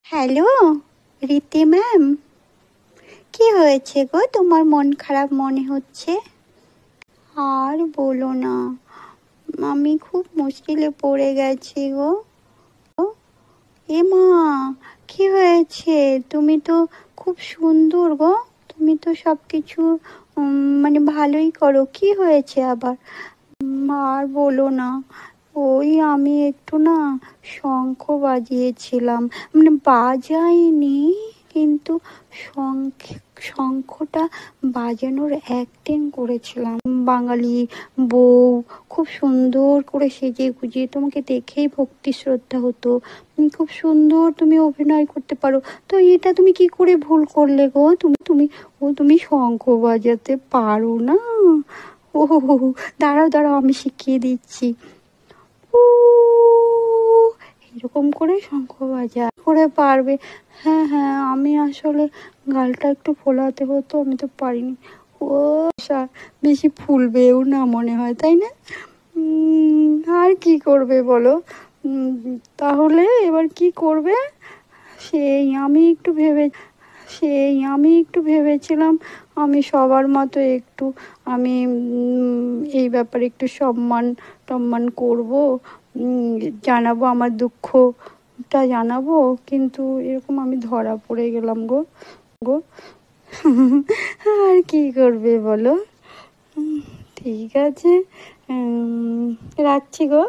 Hello, রীতি ma'am. কি হয়েছে গো, তোমার মন খারাপ মনে হচ্ছে? আর বলো না, আমি খুব মুশকিলে পড়ে গেছি গো। এ মা, কি হয়েছে? তুমি তো খুব সুন্দর গো, তুমি তো সব কিছু মানে ভালোই করো, কি হয়েছে আবার? আর বলো না, ওই আমি একটু না শঙ্খ বাজিয়েছিলাম, মানে বাজাইনি, কিন্তু শঙ্খ শঙ্খটা বাজানোর অ্যাক্টিং করেছিলাম। বাঙালি বউ, খুব সুন্দর করে সেজে গুজিয়ে, তোমাকে দেখেই ভক্তি শ্রদ্ধা হতো। খুব সুন্দর তুমি অভিনয় করতে পারো, তো এটা তুমি কি করে ভুল করলে গো? তুমি তুমি তুমি শঙ্খ বাজাতে পারো না? ও, দাঁড়াও দাঁড়াও, আমি শিখিয়ে দিচ্ছি। উ, এরকম করে শঙ্খ বাজা করে পারবে? হ্যাঁ হ্যাঁ, আমি আসলে গালটা একটু ফোলাতে হতো, আমি তো পারিনি। ও, বেশি ফুলবেও না মনে হয়, তাই না? আর কি করবে বলো? তাহলে এবার কি করবে? সেই আমি একটু ভেবে আমি একটু ভেবেছিলাম আমি সবার মতো একটু, আমি এই ব্যাপারে একটু সম্মান টম্মান করবো, জানাবো আমার দুঃখটা জানাবো, কিন্তু এরকম আমি ধরা পড়ে গেলাম গো। গো, আর কি করবে বলো? ঠিক আছে, রাখছি গো।